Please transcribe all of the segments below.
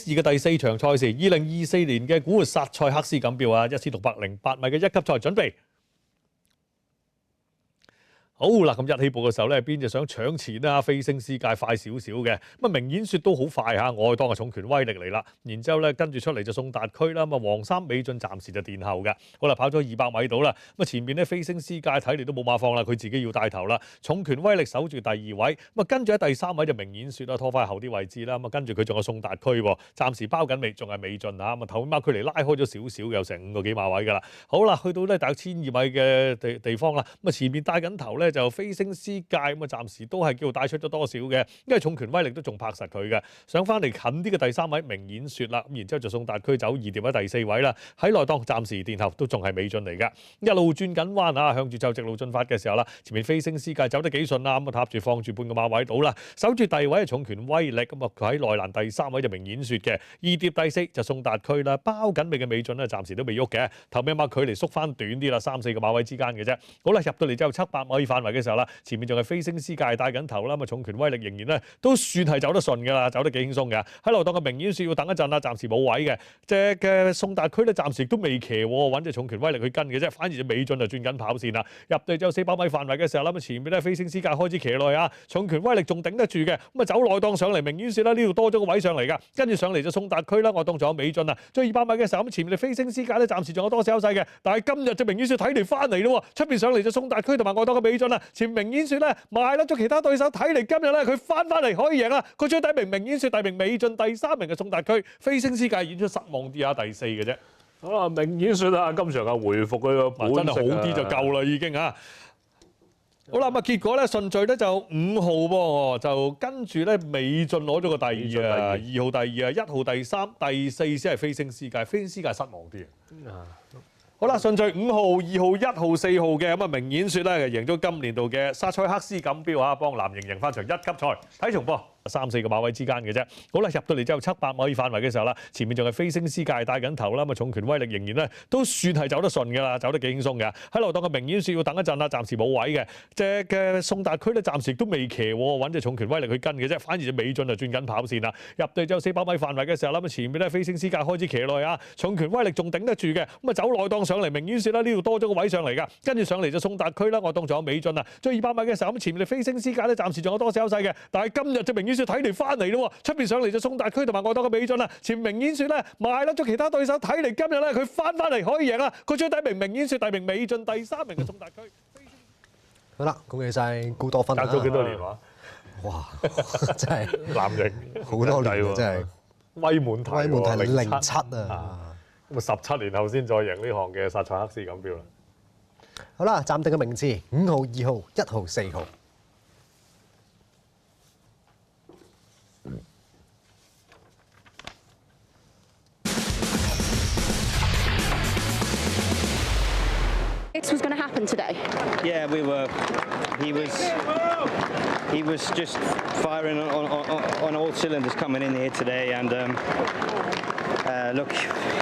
S2嘅第4場賽事，2024年嘅古活薩塞克斯錦標啊，1608米嘅1級賽準備。好啦，咁一起步嘅時候咧，邊就想搶前啦？飛升絲界快少少嘅，咁啊明顯雪都好快嚇，我當係重拳威力嚟啦。然之後咧，跟住出嚟就送達區啦，咁啊黃衫美進暫時就殿後嘅。好啦，跑咗200米到啦，咁啊前面咧飛升絲界睇嚟都冇馬放啦，佢自己要帶頭啦。重拳威力守住第2位，咁啊跟住喺第3位就明顯雪啦，拖翻後啲位置啦。咁啊跟住佢仲有送達區喎，暫時包緊尾，仲係美進嚇，咁啊頭馬距離拉開咗少少，有成5個幾馬位㗎啦。好啦，去到咧大約1200米嘅地方啦，咁啊前面帶緊頭咧就飛升絲界，咁啊暫時都係叫帶出咗多少嘅，因為重拳威力都仲拍實佢嘅。上翻嚟近啲嘅第3位明顯雪啦，咁然之後就送達區走2碟喺第4位啦，喺內檔暫時殿後都仲係美進嚟㗎，一路轉緊彎啊，向住就直路進發嘅時候啦，前面飛升絲界走得幾順啦，咁啊踏住放住半個馬位到啦，守住第2位係重拳威力，咁啊佢喺內欄第3位就明顯雪嘅，2碟第4就送達區啦，包緊尾嘅美進咧暫時都未喐嘅，頭尾馬距離縮翻短啲啦，3-4個馬位之間嘅啫。好啦，入到嚟之後700米範圍嘅時候啦，前面仲係飛升絲界帶緊頭啦，咁啊重拳威力仍然咧都算係走得順㗎啦，走得幾輕鬆嘅。喺內檔嘅明顯雪要等一陣啦，暫時冇位嘅。隻嘅送達區咧暫時都未騎喎，揾隻重拳威力去跟嘅啫，反而隻美進就轉緊跑線啦。入到之後400米範圍嘅時候啦，咁前面咧飛升絲界開始騎落去啊，重拳威力仲頂得住嘅，咁啊走內檔上嚟明顯雪啦，呢度多咗個位上嚟㗎，跟住上嚟就送達區啦，我當仲有美進啊。最200米嘅時候咁前面嘅飛升絲界咧暫時仲有多少優勢嘅，但係今日隻明顯雪睇嚟翻嚟咯，出邊上嚟就送達區同埋我當嘅美進啦，前明顯雪咧賣甩咗其他對手，睇嚟今日咧佢翻嚟可以贏啦。佢最第一名明顯雪，第2名美進，第3名嘅送達區，飛升絲界演出失望啲啊，第4嘅啫。好啦，明顯雪啊，今場啊回復佢個本真係好啲就夠啦已經啊。好啦，咁啊結果咧順序咧就5號喎，就跟住咧美進攞咗個第2啊，2號第2啊，1號第3，第4先係飛升絲界，飛升絲界失望啲啊。好啦，順序5號、2號、1號、4號嘅咁啊，明顯雪咧贏咗今年度嘅薩塞克斯錦標啊，幫藍營贏翻場1級賽，睇重播。3-4個馬位之間嘅啫。好啦，入到嚟之後700米範圍嘅時候啦，前面仲係飛升絲界帶緊頭啦，咁啊重拳威力仍然咧都算係走得順㗎啦，走得幾輕鬆嘅。喺內檔嘅明顯雪要等一陣啦，暫時冇位嘅。隻嘅送達區咧暫時都未騎喎，揾隻重拳威力去跟嘅啫，反而隻美進就轉緊跑線啦。入到之後400米範圍嘅時候啦，咁前面咧飛升絲界開始騎落去啊，重拳威力仲頂得住嘅，咁啊走內檔上嚟明顯雪啦，呢度多咗個位上嚟㗎，跟住上嚟就送達區啦，我當仲有美進啊。最200米嘅時候咁前面嘅飛升絲界咧暫時仲有多少優勢嘅，但係今日隻明顯雪睇嚟翻嚟咯，出邊上嚟就送達區同埋我當嘅美進啦，前明顯雪咧賣甩咗其他對手，睇嚟今日咧佢翻嚟可以贏啦。佢最第1名明顯雪，第2名美進，第3名嘅送達區。好啦，恭喜晒高多芬。隔咗幾多年話？哇！真係藍營好多年喎，真係威滿提07啊！咁啊17年後先再贏呢項嘅薩塞克斯錦標啦。好啦，暫定嘅名次5號、2號、1號、4號。This was going to happen today. Yeah, we were. He was just firing on all cylinders coming in here today, and look,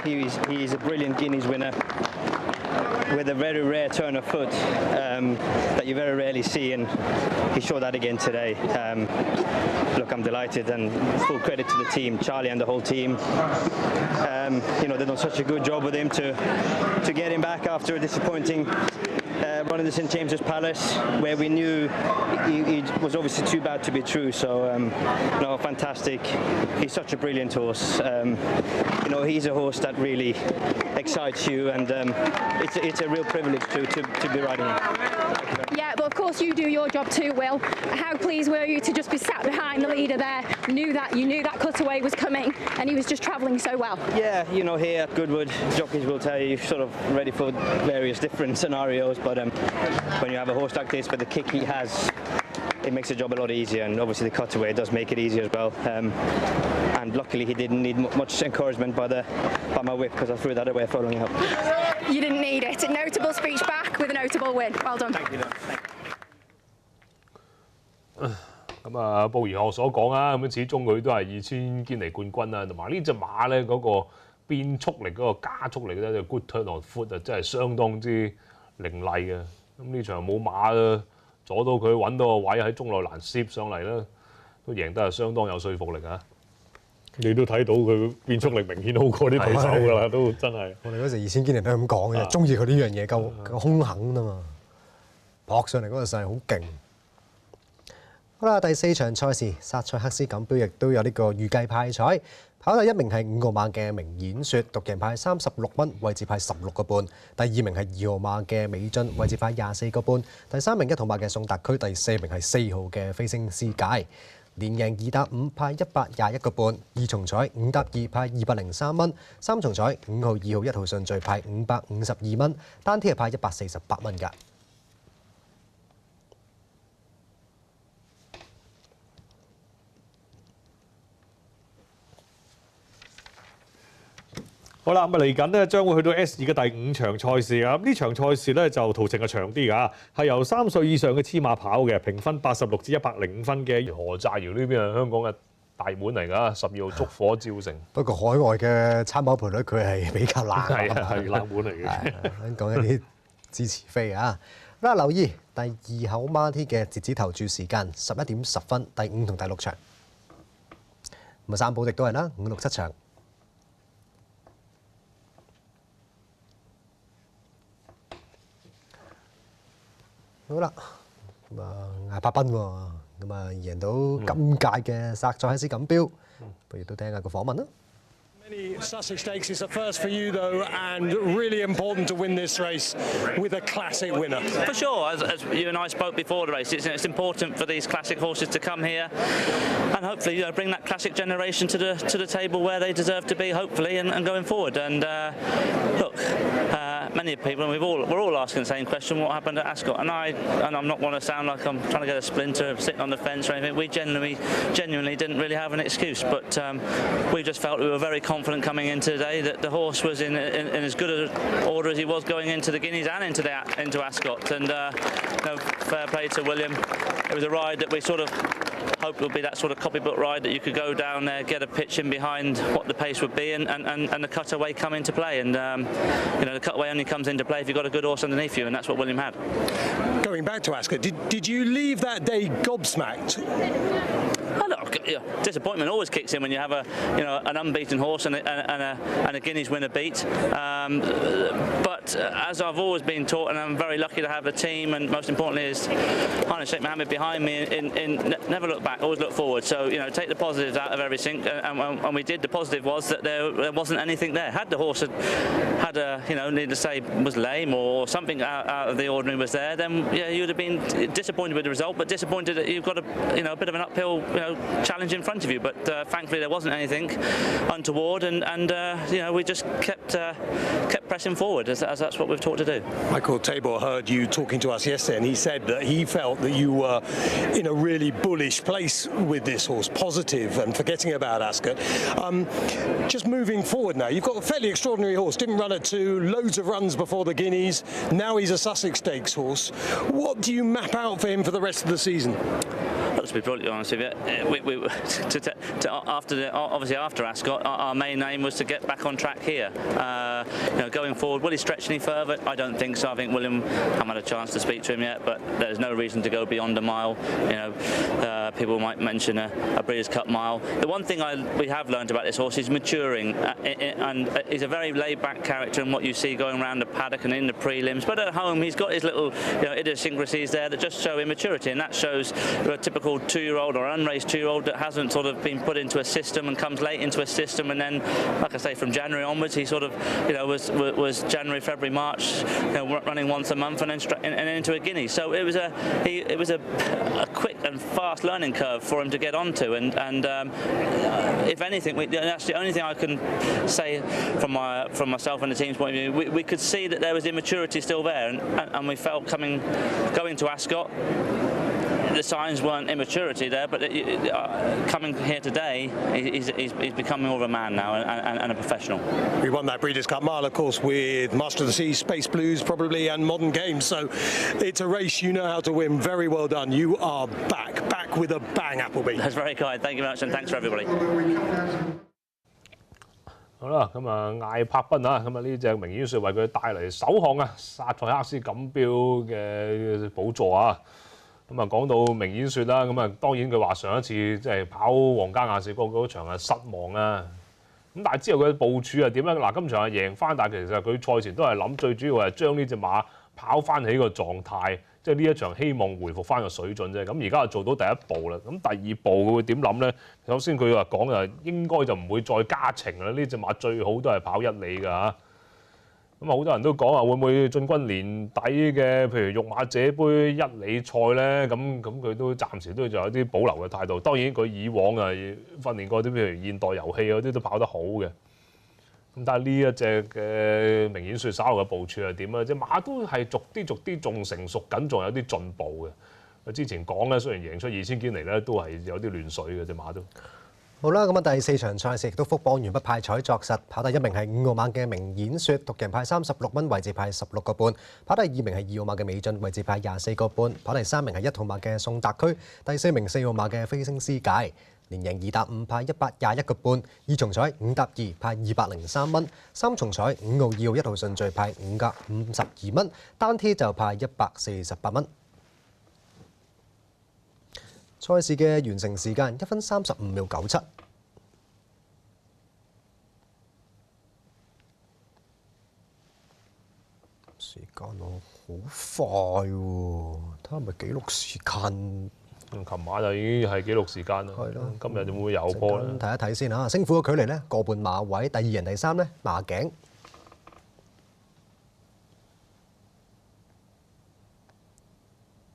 he's a brilliant Guineas winner with a very rare turn of foot that you very rarely see, and he showed that again today. Look, I'm delighted, and full credit to the team, Charlie and the whole team. You know, they've done such a good job with him to get him back after a disappointing run in the St James's Palace, where we knew he was obviously too bad to be true. So, no, fantastic. He's such a brilliant horse. You know, he's a horse that really excites you, and it's a real privilege to be riding him. Yeah, but of course you do your job too, Will. How pleased were you to just be sat behind the leader there? You knew that cutaway was coming, and he was just travelling so well. Yeah, you know, here at Goodwood, jockeys will tell you you're sort of ready for various different scenarios, but when you have a horse like this with the kick he has, it makes the job a lot easier, and obviously the cutaway does make it easier as well. And luckily he didn't need much encouragement by my whip, because I threw that away following up. You didn't need it. A notable speech back with a notable win. Well done. Thank you. 咁啊，布兒學所講啊，咁始終佢都係2000堅尼冠軍啊，同埋呢隻馬咧嗰個變速力嗰個加速力咧，就 good turn on foot 啊，真係相當之凌厲嘅。咁呢場冇馬啊，阻到佢揾到個位喺中內欄攝上嚟啦，都贏得係相當有說服力啊！你都睇到佢變速力明顯好過啲對手㗎啦，都真係。我哋嗰時2000幾年都係咁講嘅，中意佢呢樣嘢夠兇狠啊嘛，撲上嚟嗰個勢好勁。好啦，第4場賽事，薩塞克斯錦標亦都有呢個預計派彩。跑第1名係5號馬嘅明顯雪，獨贏派36蚊，位置派16個半。第2名係2號馬嘅美進，位置派24個半。第3名1號馬嘅宋達區，第4名係4號嘅飛星詩界。連贏2搭5派121個半，二重彩5搭2派203蚊，三重彩5號、2號、1號順序派552蚊，單天係派148蚊㗎。好啦，咁嚟緊咧將會去到 S2嘅第5場賽事啊！咁呢場賽事咧就途程係長啲㗎，係由3歲以上嘅黐馬跑嘅，評分86至105分嘅。何澤堯呢邊係香港嘅大門嚟㗎，12號燭火照成。不過海外嘅參考賠率佢係比較冷，係冷門嚟嘅。講一啲支持飛啊！嗱，留意第2口馬鐵嘅截止投注時間11點10分，第5同第6場。咁啊，三寶迪都係啦，5、6、7場。好啦，咁啊艾柏賓喎，咁啊贏到今屆嘅薩塞克斯錦標，不如都聽下個訪問啦。Many Sussex Stakes is a first for you though, and really important to win this race with a classic winner. For sure, as you and I spoke before the race, it's important for these classic horses to come here and hopefully bring that classic generation to the table where they deserve to be, hopefully, and going forward. And look, many people, and we're all asking the same question: what happened at Ascot? And I'm not want to sound like I'm trying to get a splinter, sitting on the fence or anything. We genuinely didn't really have an excuse, but we just felt we were very confident coming in today that the horse was in as good an order as he was going into the Guineas and into Ascot. And fair play to William. It was a ride that we sort of hoped would be that sort of copybook ride that you could go down there, get a pitch in behind what the pace would be, and the cutaway come into play. And the cutaway only comes into play if you've got a good horse underneath you, and that's what William had. Going back to Ascot, did you leave that day gobsmacked? Oh, look, disappointment always kicks in when you have an unbeaten horse and a Guineas winner beat. But as I've always been taught, and I'm very lucky to have a team, and most importantly is Hannah Sheikh Mohammed behind me, in never look back, always look forward. So take the positives out of everything, and we did. The positive was that there wasn't anything there. Had the horse had need to say was lame or something out of the ordinary was there, then you'd have been disappointed with the result, but disappointed that you've got a bit of an uphill challenge in front of you. But thankfully there wasn't anything untoward, and we just kept pressing forward as that's what we've taught to do. Michael Tabor heard you talking to us yesterday, and he said that he felt that you were in a really bullish place with this horse, positive and forgetting about Ascot. Just moving forward now, you've got a fairly extraordinary horse, didn't run at 2, loads of runs before the Guineas, now he's a Sussex Stakes horse. What do you map out for him for the rest of the season? To be brutally honest with you, obviously after Ascot, our main aim was to get back on track here. Going forward, will he stretch any further? I don't think so. I think William, haven't had a chance to speak to him yet, but there's no reason to go beyond a mile. People might mention a Breeders' Cup mile. The one thing we have learned about this horse is maturing, and he's a very laid-back character in what you see going around the paddock and in the prelims. But at home, he's got his little idiosyncrasies there that just show immaturity, and that shows a typical 2-year-old or unraced 2-year-old that hasn't sort of been put into a system and comes late into a system, and then, like I say, from January onwards, he sort of was January, February, March, running once a month and then into a Guineas. So it was a quick and fast learning curve for him to get onto, and if anything, that's the only thing I can say from myself and the team's point of view. We could see that there was immaturity still there, and we felt going to Ascot, the signs weren't immaturity there, but coming here today, he's becoming more of a man now and a professional. We won that Breeders' Cup mile, of course, with Master of the Seas, Space Blues, probably, and Modern Games. So it's a race you know how to win. Very well done. You are back with a bang, Appleby. That's very kind. Thank you very much, and thanks for everybody. 好啦，咁啊艾柏賓啊，咁啊呢隻明顯說為佢帶嚟首項啊薩塞克斯錦標嘅寶座啊！咁啊講到明顯説啦，咁啊當然佢話上一次即係跑皇家亞士國嗰場係失望啦。咁但係之後佢部署係點咧？嗱，今場係贏翻，但係其實佢賽前都係諗最主要係將呢隻馬跑翻起個狀態，即係呢一場希望回復翻個水準啫。咁而家就做到第一步啦。咁第二步佢會點諗咧？首先佢話講就應該就唔會再加程啦。呢隻馬最好都係跑1里㗎嚇。咁啊，好多人都講話會唔會進軍年底嘅，譬如育馬者杯1里賽咧？咁佢都暫時都仲有啲保留嘅態度。當然佢以往啊訓練過啲譬如現代遊戲嗰啲都跑得好嘅。咁但係呢一隻嘅明顯説稍後嘅部署係點啊？隻馬都係逐啲仲成熟緊，仲有啲進步嘅。佢之前講咧，雖然贏出2000堅尼咧，都係有啲亂水嘅隻馬都。好啦，咁啊第4場賽事亦都福磅完畢派彩作實，跑第1名係5號馬嘅明顯説，獨贏派36蚊，位置派16個半；跑第2名係2號馬嘅美進，位置派24個半；跑第3名係1號馬嘅宋達區，第4名4號馬嘅飛星詩界。連贏2搭5派121個半，二重彩5搭2派203蚊，三重彩5號、2號、1號順序派52蚊，單 T 就派148蚊。賽事嘅完成時間1分35秒97。時間好快喎，睇下係咪紀錄時間。琴晚就已經係紀錄時間啦。係咯，今日就會唔會有波咧？睇一睇先嚇，勝負嘅距離咧個半馬位，第2人第3咧馬頸。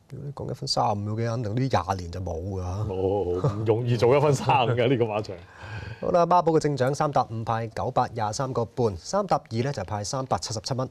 如果你講1分35秒嘅，肯定呢20年就冇㗎嚇。唔容易做1分3嘅呢個馬場。好啦，孖寶嘅正獎3搭5派923個半，3搭2咧就派377蚊。